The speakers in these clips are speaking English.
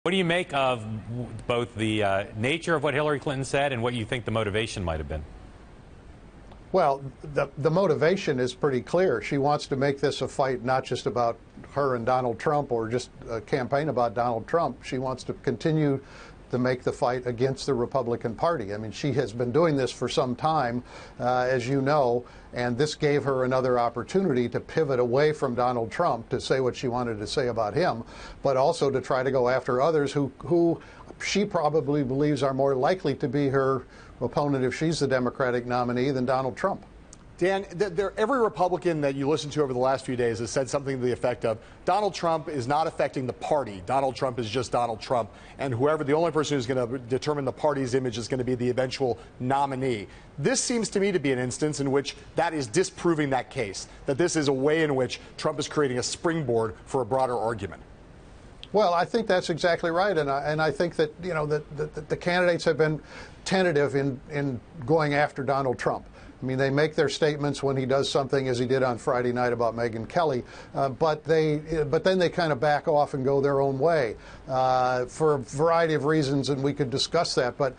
What do you make of both the nature of what Hillary Clinton said and what you think the motivation might have been? Well, the motivation is pretty clear. She wants to make this a fight not just about her and Donald Trump or just a campaign about Donald Trump. She wants to continue to make the fight against the Republican Party. I mean, she has been doing this for some time, as you know, and this gave her another opportunity to pivot away from Donald Trump to say what she wanted to say about him, but also to try to go after others who she probably believes are more likely to be her opponent if she's the Democratic nominee than Donald Trump. Dan, every Republican that you listen to over the last few days has said something to the effect of Donald Trump is not affecting the party. Donald Trump is just Donald Trump. And the only person who's going to determine the party's image is going to be the eventual nominee. This seems to me to be an instance in which that is disproving that case, that this is a way in which Trump is creating a springboard for a broader argument. Well, I think that's exactly right, and I think that that the candidates have been tentative in going after Donald Trump. I mean, they make their statements when he does something, as he did on Friday night about Megyn Kelly, but then they kind of back off and go their own way for a variety of reasons, and we could discuss that. But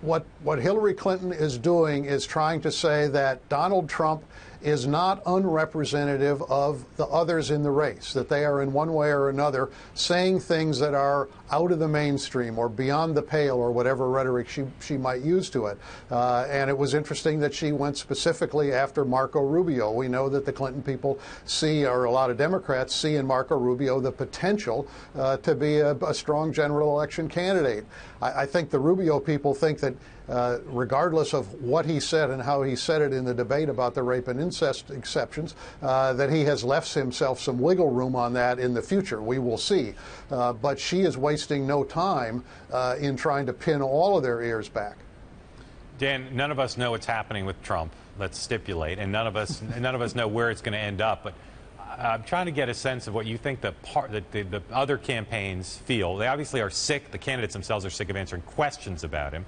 what Hillary Clinton is doing is trying to say that Donald Trump is not unrepresentative of the others in the race, that they are in one way or another saying things that are out of the mainstream or beyond the pale or whatever rhetoric she might use to it. And it was interesting that she went specifically after Marco Rubio. We know that the Clinton people see, or a lot of Democrats see in Marco Rubio the potential to be a strong general election candidate. I think the Rubio people think that regardless of what he said and how he said it in the debate about the rape and incest exceptions, that he has left himself some wiggle room on that in the future. We will see. But she is wasting no time in trying to pin all of their ears back. Dan, none of us know what's happening with Trump. Let's stipulate, and none of us know where it's going to end up. But I'm trying to get a sense of what you think the other campaigns feel. They obviously are sick. The candidates themselves are sick of answering questions about him.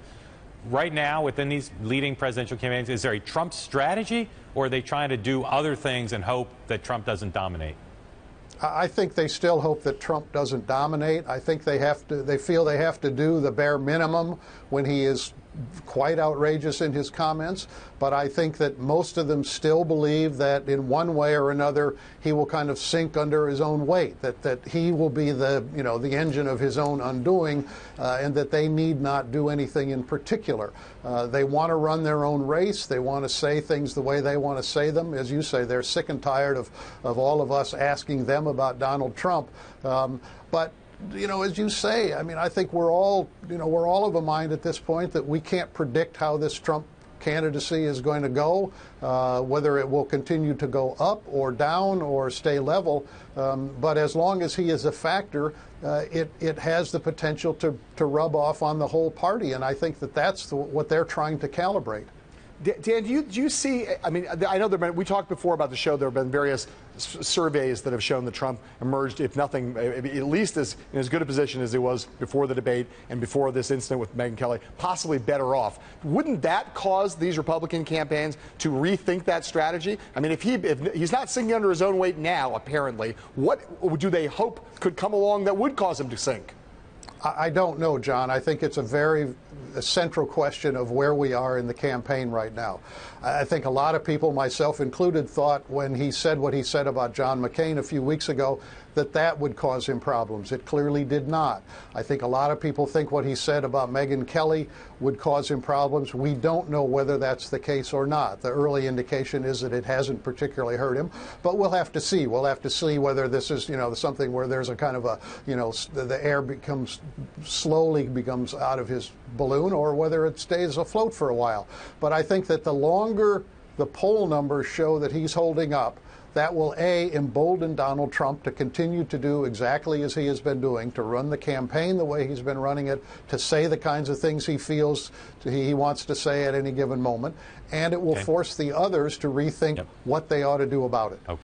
Right now, within these leading presidential campaigns, is there a Trump strategy, or are they trying to do other things and hope that Trump doesn't dominate? I think they still hope that Trump doesn't dominate. I think they feel they have to do the bare minimum when he is quite outrageous in his comments, but I think that most of them still believe that in one way or another he will kind of sink under his own weight, that he will be the engine of his own undoing, and that they need not do anything in particular. They want to run their own race. They want to say things the way they want to say them. As you say, they're sick and tired of all of us asking them about Donald Trump. But as you say, I mean, I think we're all of a mind at this point that we can't predict how this Trump candidacy is going to go, whether it will continue to go up or down or stay level. But as long as he is a factor, it has the potential to rub off on the whole party. And I think that's what they're trying to calibrate. Dan, do you see, I mean, I know we talked before about the show, there have been various surveys that have shown that Trump emerged, if nothing, at least in as good a position as he was before the debate and before this incident with Megyn Kelly, possibly better off. Wouldn't that cause these Republican campaigns to rethink that strategy? I mean, if he's not sinking under his own weight now, apparently, what do they hope could come along that would cause him to sink? I don't know, John. I think it's a central question of where we are in the campaign right now. I think a lot of people, myself included, thought when he said what he said about John McCain a few weeks ago that would cause him problems. It clearly did not. I think a lot of people think what he said about Megyn Kelly would cause him problems. We don't know whether that's the case or not. The early indication is that it hasn't particularly hurt him, but we'll have to see. We'll have to see whether this is, something where there's a kind of the air slowly becomes out of his balloon, or whether it stays afloat for a while. But I think that the longer the poll numbers show that he's holding up, that will, A, embolden Donald Trump to continue to do exactly as he has been doing, to run the campaign the way he's been running it, to say the kinds of things he feels he wants to say at any given moment, and it will force the others to rethink what they ought to do about it.